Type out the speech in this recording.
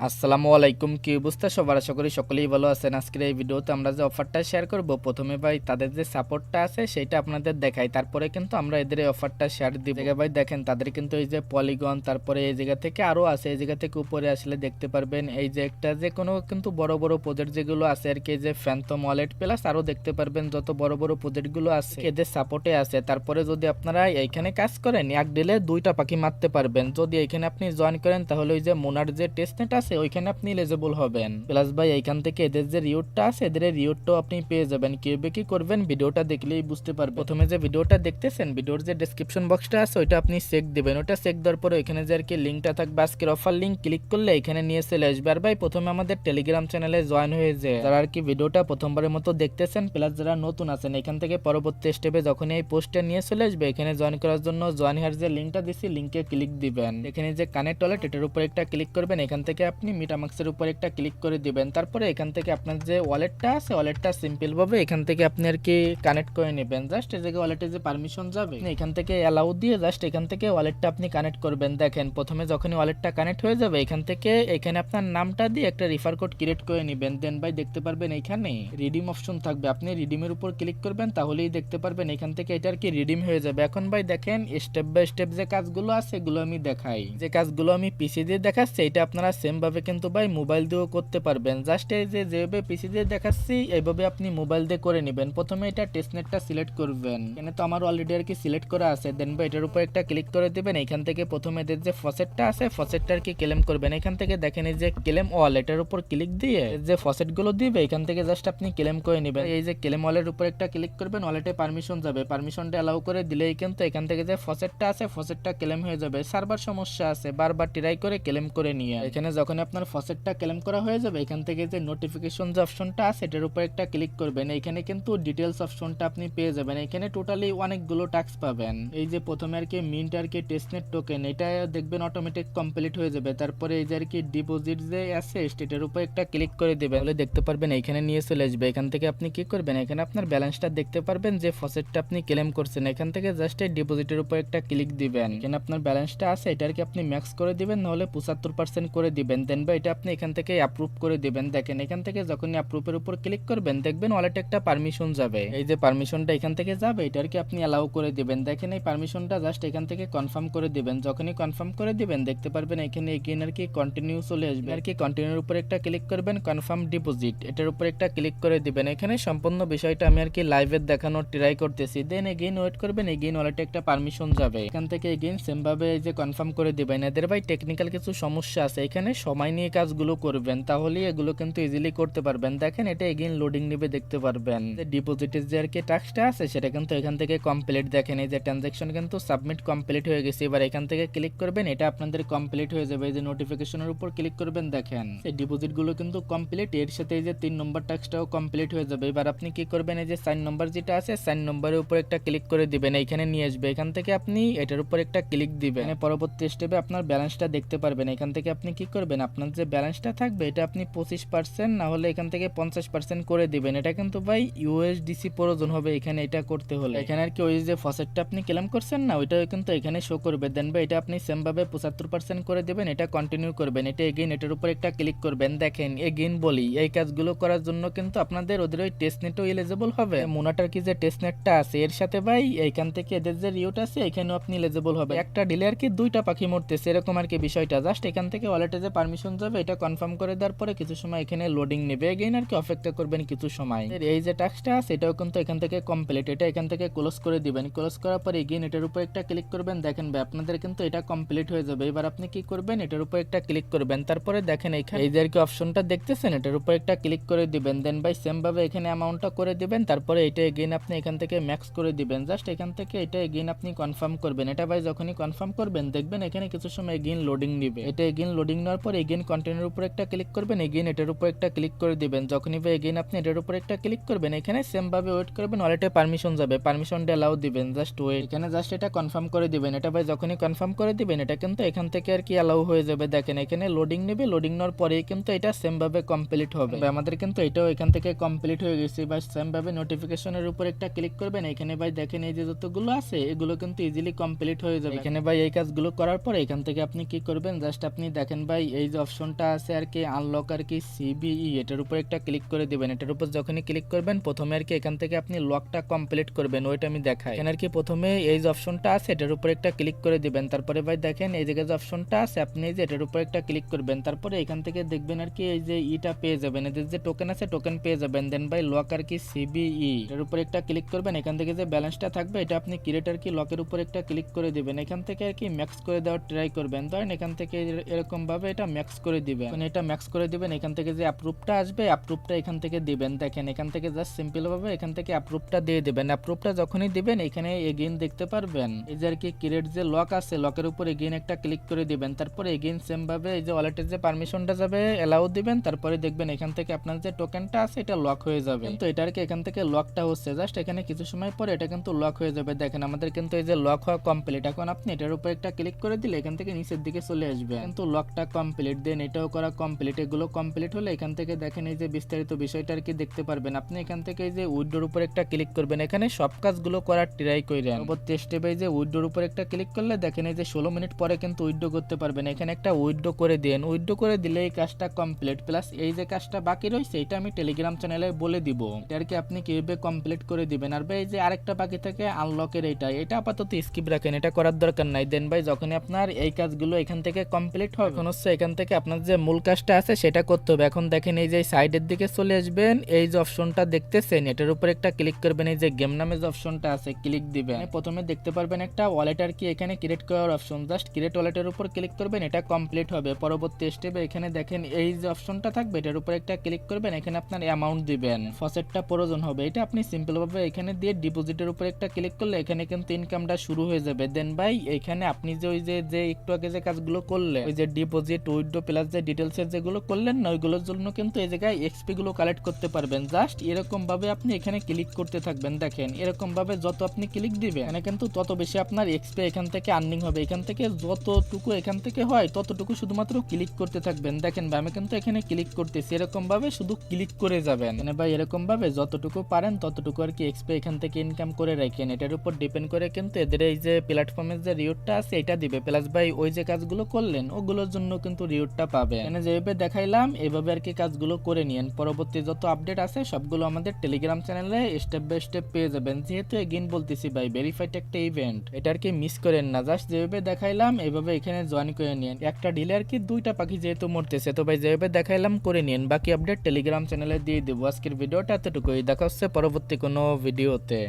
আসসালামু আলাইকুম, কি অবস্থা সবার? আশা করি সকলেই ভালো আছেন। আজকের এই ভিডিওতে আমরা যে অফারটা শেয়ার করব, প্রথমে ভাই তাদের যে সাপোর্টটা আছে সেটা আপনাদের দেখাই, তারপরে কিন্তু আমরা এদের এই অফারটা শেয়ার দিব। ভাই দেখেন তাদের কিন্তু এই যে পলিগন, তারপরে এই জায়গা থেকে আরো আছে, এই জায়গা থেকে উপরে আসলে দেখতে পারবেন এই যে একটা যে কোনো কিন্তু বড় বড় প্রজেক্ট যেগুলো আছে আর কি, যে ফ্যান্টম ওয়ালেট প্লাস আরো দেখতে পারবেন যত বড় বড় প্রজেক্ট গুলো আছে এদের সাপোর্টে আছে। তারপরে যদি আপনারা এইখানে কাজ করেন, এক ডিলে দুইটা পাখি মারতে পারবেন। যদি এখানে আপনি জয়েন করেন তাহলে ওই যে মোনার যে টেস্টনেট আছে ওইখানে আপনি এলিজিবল হবেন। প্লাস ভাই এইখান থেকে এদের যে রিওয়ার্ডটা আছে এদের রিওয়ার্ডটাও আপনি পেয়ে যাবেন। কিভাবে কি করবেন ভিডিওটা দেখলেই বুঝতে পারবেন। প্রথমে যে ভিডিওটা দেখতেছেন, ভিডিওর যে ডেসক্রিপশন বক্সটা আছে ওইটা আপনি চেক দিবেন। ওটা চেক দেওয়ার পরে এখানে যে আর কি লিঙ্কটা থাকবে আজকের অফার লিঙ্ক, ক্লিক করলে এখানে নিয়ে চলে আসবে। আর ভাই প্রথমে আমাদের টেলিগ্রাম চ্যানেলে জয়েন হয়ে যায় যারা আর কি ভিডিওটা প্রথমবারের মতো দেখতেছেন, প্লাস যারা নতুন আছেন, এখান থেকে পরবর্তী স্টেপে যখন এই পোস্টে নিয়ে চলে আসবে এখানে জয়েন করার জন্য জয়েন হেয়ার যে লিঙ্কটা দিছি লিঙ্কে ক্লিক দিবেন। এখানে যে কানেক্ট ওয়ালেট এটার উপর একটা ক্লিক করবেন, এখান থেকে আপনি মিটামাক্সের উপর একটা ক্লিক করে দিবেন। তারপরে এখান থেকে আপনার যে ওয়ালেটটা আছে ওয়ালেটটা সিম্পল ভাবে এখান থেকে আপনি আর কি কানেক্ট করে নেবেন। জাস্ট এই জায়গায় ওয়ালেটে যে পারমিশন যাবে এখান থেকে অ্যালাউ দিয়ে জাস্ট এখান থেকে ওয়ালেটটা আপনি কানেক্ট করবেন। দেখেন প্রথমে যখনই ওয়ালেটটা কানেক্ট হয়ে যাবে এখান থেকে এখানে আপনার নামটা দিয়ে একটা রিফার কোড ক্রিয়েট করে নেবেন। দেন ভাই দেখতে পারবেন এখানে রিডিম অপশন থাকবে, আপনি রিডিমের উপর ক্লিক করবেন তাহলেই দেখতে পারবেন এখান থেকে এটা আর কি রিডিম হয়ে যাবে। এখন ভাই দেখেন স্টেপ বাই স্টেপ যে কাজগুলো আছে এগুলো আমি দেখাই। যে কাজগুলো আমি পিসি দিয়ে দেখাচ্ছি এটা আপনারা সেম ভাবে কিন্তু ভাই মোবাইল দিয়েও করতে পারবেন। জাস্ট এই যে যেভাবে পিসি দিয়ে দেখাচ্ছি এইভাবে আপনি মোবাইল দিয়ে করে নেবেন। প্রথমে এটা টেস্টনেটটা সিলেক্ট করবেন, এখানে তো আমার অলরেডি আর কি সিলেক্ট করা আছে। দেন ভাই এটার উপর একটা ক্লিক করে দিবেন। এখান থেকে প্রথমে এদের যে ফসেটটা আছে ফসেটটা আর কি ক্লেম করবেন। এখান থেকে দেখেন এই যে ক্লেম অল এটার উপর ক্লিক দিয়ে যে ফসেট গুলো দিবে এখান থেকে জাস্ট আপনি ক্লেম করে নেবেন। এই যে ক্লেম ওয়ালের উপর একটা ক্লিক করবেন, ওয়ালেটে পারমিশন যাবে, পারমিশনটা অ্যালাউ করে দিলেই কিন্তু এখান থেকে যে ফসেটটা আছে ফসেটটা ক্লেম হয়ে যাবে। সার্ভার সমস্যা আছে, বারবার ট্রাই করে ক্লেম করে নিয়ে এখানে যখন আপনার ফসেটটা ক্লেম করা হয়ে যাবে এখান থেকে যে নোটিফিকেশন যে অপশনটা আছে এটার উপর একটা ক্লিক করবেন। এখানে কিন্তু ডিটেলস অপশনটা আপনি পেয়ে যাবেন। এখানে টোটালি অনেকগুলো টাস্ক পাবেন। এই যে প্রথমে আর কি মিন্ট আর কি টেস্টনেট টোকেন এটা দেখবেন অটোমেটিক কমপ্লিট হয়ে যাবে। তারপরে এই যে আর কি ডিপোজিট যে আছে এটার উপর একটা ক্লিক করে দিবেন, তাহলে দেখতে পারবেন এখানে নিয়ে চলে আসবে। এখান থেকে আপনি কি করবেন, এখানে আপনার ব্যালেন্সটা দেখতে পারবেন যে ফসেটটা আপনি ক্লেম করছেন। এখান থেকে জাস্ট এই ডিপোজিটের উপর একটা ক্লিক দিবেন, এখানে আপনার ব্যালেন্সটা আছে এটা আর কি আপনি ম্যাক্স করে দিবেন, নাহলে 75% করে দিবেন। দেন বা এটা আপনি এখান থেকে অ্যাপ্রুভ করে দিবেন। দেখেন এখান থেকে যখন অ্যাপ্রুভের উপর ক্লিক করবেন দেখবেন ওয়ালেটে একটা পারমিশন যাবে। এই যে পারমিশনটা এখান থেকে যাবে এটা আর কি আপনি অ্যালাউ করে দিবেন। দেখেন এই পারমিশনটা জাস্ট এখান থেকে কনফার্ম করে দিবেন। যখনই কনফার্ম করে দিবেন দেখতে পারবেন এখানে এগেইন আর কি কন্টিনিউ চলে আসবে। আর কি কন্টিনিউর উপর একটা ক্লিক করবেন, কনফার্ম ডিপোজিট এটার উপর একটা ক্লিক করে দিবেন। এখানে সম্পূর্ণ বিষয়টা আমি আর কি লাইভে দেখানোর ট্রাই করতেছি। দেন এগেইন ওয়েট করবেন, এগেইন ওয়ালেটে একটা পারমিশন যাবে। এখান থেকে এগেইন সেম ভাবে এই যে কনফার্ম করে দিবেন। এদের ভাই টেকনিক্যাল কিছু সমস্যা আছে, এখানে সময় নিয়ে কাজগুলো করবেন তাহলেই এগুলো কিন্তু ইজিলি করতে পারবেন। দেখেন এটা এগেইন লোডিং নেবে, দেখতে পারবেন যে ডিপোজিটের যে আর কি টাস্কটা আছে সেটা কিন্তু এখান থেকে কমপ্লিট। দেখেন এই যে ট্রানজাকশন কিন্তু সাবমিট কমপ্লিট হয়ে গেছে। এবার এখান থেকে ক্লিক করবেন, এটা আপনাদের কমপ্লিট হয়ে যাবে। এই যে নোটিফিকেশনের উপর ক্লিক করবেন, দেখেন এই ডিপোজিট গুলো কিন্তু কমপ্লিট, এর সাথে এই যে 3 নম্বর টাস্কটাও কমপ্লিট হয়ে যাবে। এবার আপনি কি করবেন, এই যে 4 নম্বর যেটা আছে 4 নম্বরের উপর একটা ক্লিক করে দিবেন, এইখানে নিয়ে আসবে। এখান থেকে আপনি এটার উপর একটা ক্লিক দিবেন, পরবর্তী স্টেপে আপনার ব্যালেন্সটা দেখতে পারবেন। এখান থেকে আপনি কি করবেন, আপনার যে ব্যালেন্সটা থাকবে এটা আপনি 25% না হলে এখান থেকে 50% করে দিবেন। এটা কিন্তু ভাই ইউএসডিসি প্রয়োজন হবে এখানে এটা করতে হলে। এখানে আর কি ওই যে ফসেটটা আপনি ক্লেম করছেন না ওইটাও কিন্তু এখানে শো করবে। দেন ভাই এটা আপনি সেম ভাবে 75% করে দিবেন, এটা কন্টিনিউ করবেন। এটা এগেইন এটার উপর একটা ক্লিক করবেন। দেখেন এগেইন বলি এই কাজগুলো করার জন্য কিন্তু আপনাদের ওদের ওই টেস্টনেটও এলিজিবল হবে। মোনাটার কি যে টেস্টনেটটা আছে এর সাথে ভাই এইখান থেকে এদের যে রিওট আছে এখানেও আপনি এলিজিবল হবে। একটা ডিলে আর কি দুইটা পাখি মরতেছে এরকম আর কি বিষয়টা। জাস্ট এখান থেকে ওয়ালেটে যে পারমিশন যাবে এটা কনফার্ম করে দেওয়ার পরে কিছু সময় এখানে লোডিং নেবে, এগেইন আর কি অপেক্ষা করবেন কিছু সময়। এই যে টাস্কটা আছে এটাও কিন্তু এখান থেকে কমপ্লিট, এটা এখান থেকে ক্লোজ করে দিবেন। ক্লোজ করার পরে এগেইন এটার উপর একটা ক্লিক করবেন। দেখেন ভাই আপনাদের কিন্তু এটা কমপ্লিট হয়ে যাবে। এবার আপনি কি করবেন, এটার উপর একটা ক্লিক করবেন। তারপরে দেখেন এখানে এই যে আর কি অপশনটা দেখতেছেন এটার উপর একটা ক্লিক করে দিবেন। দেন ভাই সেম ভাবে এখানে অ্যামাউন্টটা করে দিবেন। তারপরে এটা এগেইন আপনি এখান থেকে ম্যাক্স করে দিবেন। জাস্ট এখান থেকে এটা এগেইন আপনি কনফার্ম করবেন। এটা ভাই যখনই কনফার্ম করবেন দেখবেন এখানে কিছু সময় এগেইন লোডিং নিবে। এটা এগেইন লোডিং নেওয়ার পর এগেইন কন্টেনারের উপর একটা ক্লিক করবেন, এগেইন এটার উপর একটা ক্লিক করে দিবেন। যখনই ভাই এগেইন আপনি এটার উপর একটা ক্লিক করবেন এখানে সেম ভাবে ওয়েট করবেন, ওয়ালেটে পারমিশন যাবে, পারমিশনটা অ্যালাউ দিবেন। জাস্ট ওয়েট, এখানে জাস্ট এটা কনফার্ম করে দিবেন। এটা ভাই যখনই কনফার্ম করে দিবেন এটা কিন্তু এখান থেকে আর কি অ্যালাউ হয়ে যাবে। দেখেন এখানে লোডিং নেবে, লোডিং নেওয়ার পরেই কিন্তু এটা সেম ভাবে কমপ্লিট হবে। আমাদের কিন্তু এটাও এখান থেকে কমপ্লিট হয়ে গেছে। ভাই সেম ভাবে নোটিফিকেশনের উপর একটা ক্লিক করবেন। এখানে ভাই দেখেন এই যে যতগুলো আছে এগুলো কিন্তু ইজিলি কমপ্লিট হয়ে যাবে। এখানে ভাই এই কাজগুলো করার পরে এখান থেকে আপনি কি করবেন, জাস্ট আপনি দেখেন ভাই এই এই যে অপশনটা আছে আর কি আনলক আর কি সিবিই, এটার উপর একটা ক্লিক করে দিবেন। এটার উপর যখনই ক্লিক করবেন প্রথমে আর কি এখান থেকে আপনি লকটা কমপ্লিট করবেন, ওইটা আমি দেখাই। এখানে আর কি প্রথমে এই যে অপশনটা আছে এটার উপর একটা ক্লিক করে দিবেন। তারপরে ভাই দেখেন এই জায়গায় যে অপশনটা আছে আপনি এই যে এটার উপর একটা ক্লিক করবেন। তারপরে এখান থেকে দেখবেন আর কি এই যে ইটা পেয়ে যাবেন, এদের যে টোকেন আছে টোকেন পেয়ে যাবেন। দেন ভাই লক আর কি সিবিই এর উপর একটা ক্লিক করবেন। এখান থেকে যে ব্যালেন্সটা থাকবে এটা আপনি ক্রিয়েট আর কি লকের উপর একটা ক্লিক করে দিবেন। এখান থেকে আর কি ম্যাক্স করে দেওয়ার ট্রাই করবেন। ধরেন এখান থেকে এরকম ভাবে এটা ম্যাক্স করে দিবেন। এটা ম্যাক্স করে দিবেন। এখান থেকে যে অ্যাপ্রুভটা আসবে অ্যাপ্রুভটা এখান থেকে দিবেন। দেখেন এখান থেকে জাস্ট সিম্পল ভাবে এখান থেকে অ্যাপ্রুভটা দিয়ে দিবেন। অ্যাপ্রুভটা যখনই দিবেন এখানে এগেইন দেখতে পারবেন এই যে আর কি ক্রিয়েট যে লক আছে লকের উপর এগেইন একটা ক্লিক করে দিবেন। তারপরে এগেইন সেম ভাবে এই যে ওয়ালেটের যে পারমিশনটা যাবে এলাও দিবেন। তারপরে দেখবেন এখান থেকে আপনার যে টোকেনটা আছে এটা লক হয়ে যাবে। কিন্তু এটা আর কি এখান থেকে লকটা হচ্ছে জাস্ট এখানে কিছু সময় পরে এটা কিন্তু লক হয়ে যাবে। দেখেন আমাদের কিন্তু এই যে লক হওয়া কমপ্লিট। এখন আপনি এটার উপর একটা ক্লিক করে দিলে এখান থেকে নিচের দিকে চলে আসবে, কিন্তু লকটা কমপ্লিট। দেন এটাও করা কমপ্লিট। এগুলো কমপ্লিট হলে এখান থেকে দেখেন এই যে বিস্তারিত বিষয়টা আর কি দেখতে পারবেন। আপনি এখান থেকে এই যে উইথড্রোর উপর একটা ক্লিক করবেন। এখানে সব কাজগুলো করার ট্রাই করেন। পরবর্তী স্টেপে যে উইথড্রোর উপর একটা ক্লিক করলে দেখেন এই যে 16 মিনিট পরে কিন্তু উইথড্রো করতে পারবেন। এখানে একটা উইথড্রো করে দেন। উইথড্রো করে দিলে এই কাজটা কমপ্লিট। প্লাস এই যে কাজটা বাকি রয়েছে এটা আমি টেলিগ্রাম চ্যানেলে বলে দিব এটা আর কি আপনি কিভাবে কমপ্লিট করে দিবেন। আর ভাই এই যে আরেকটা বাকি থাকে আনলকের এটা আপাতত স্কিপ রাখেন, এটা করার দরকার নাই। দেন ভাই যখনই আপনার এই কাজগুলো এখান থেকে কমপ্লিট হবে এখন হচ্ছে এখান থেকে আপনার যে মূল কাজটা আছে সেটা করতে হবে। এখন দেখেন এই যে সাইডের দিকে চলে আসবেন, এই যে অপশনটা দেখতেছেন এটার উপর একটা ক্লিক করবেন। এই যে গেম নামে যে অপশনটা আছে ক্লিক দিবেন। প্রথমে দেখতে পারবেন একটা ওয়ালেট আর কি এখানে ক্রিয়েট করার অপশন, জাস্ট ক্রিয়েট ওয়ালেটের উপর ক্লিক করবেন, এটা কমপ্লিট হবে। পরবর্তী স্টেপে এখানে দেখেন এই যে অপশনটা থাকবে এটার উপর একটা ক্লিক করবেন। এখানে আপনার অ্যামাউন্ট দিবেন, ফসেটটা প্রয়োজন হবে, এটা আপনি সিম্পল ভাবে এখানে দিয়ে ডিপোজিটের উপর একটা ক্লিক করলে এখানে কিন্তু ইনকামটা শুরু হয়ে যাবে। দেন ভাই এখানে আপনি যে ওই যে একটু আগে যে কাজগুলো করলেন ওই যে ডিপোজিট উইথড্র প্লাস যে ডিটেলসের যেগুলো করলেন না ওইগুলোর জন্য কিন্তু এই জায়গায় এক্সপি গুলো কালেক্ট করতে পারবেন। জাস্ট এরকম ভাবে আপনি এখানে ক্লিক করতে থাকবেন। দেখেন এরকম ভাবে যত আপনি ক্লিক দিবেন এখানে কিন্তু তত বেশি আপনার এক্সপি এখান থেকে আর্নিং হবে। এখান থেকে যতটুকু এখান থেকে হয় ততটুকু শুধুমাত্র ক্লিক করতে থাকবেন। দেখেন ভাই আমি কিন্তু এখানে ক্লিক করতেছি, এরকম ভাবে শুধু ক্লিক করে যাবেন। মানে ভাই এরকম ভাবে যতটুকু পারেন ততটুকু আর কি এক্সপি এখান থেকে ইনকাম করে রাখেন। এটার উপর ডিপেন্ড করে কিন্তু এদের এই যে প্ল্যাটফর্মের যে রিওয়ার্ডটা আছে এটা দিবে। প্লাস ভাই ওই যে কাজগুলো করলেন ওগুলোর জন্য কিন্তু রিওয়ার্ডটা পাবেন। এখানে যেভাবে দেখাইলাম এভাবে আর কি কাজগুলো করে নিন। পরবর্তী যত আপডেট আছে সবগুলো আমাদের টেলিগ্রাম চ্যানেলে স্টেপ বাই স্টেপ পেয়ে যাবেন। যেহেতু এগেইন বলতেছি ভাই ভেরিফাইড একটা ইভেন্ট, এটা আর কি মিস করেন না। জাস্ট যেভাবে দেখাইলাম এভাবে এখানে জয়েন করে নিন। একটা ডিলে আর কি দুইটা পাখি যেহেতু মরতেছে, তো ভাই যেভাবে দেখাইলাম করে নিন। বাকি আপডেট টেলিগ্রাম চ্যানেলে দিয়ে দেবো। আজকের ভিডিওটা এতটুকুই, দেখা হচ্ছে পরবর্তী কোনো ভিডিওতে।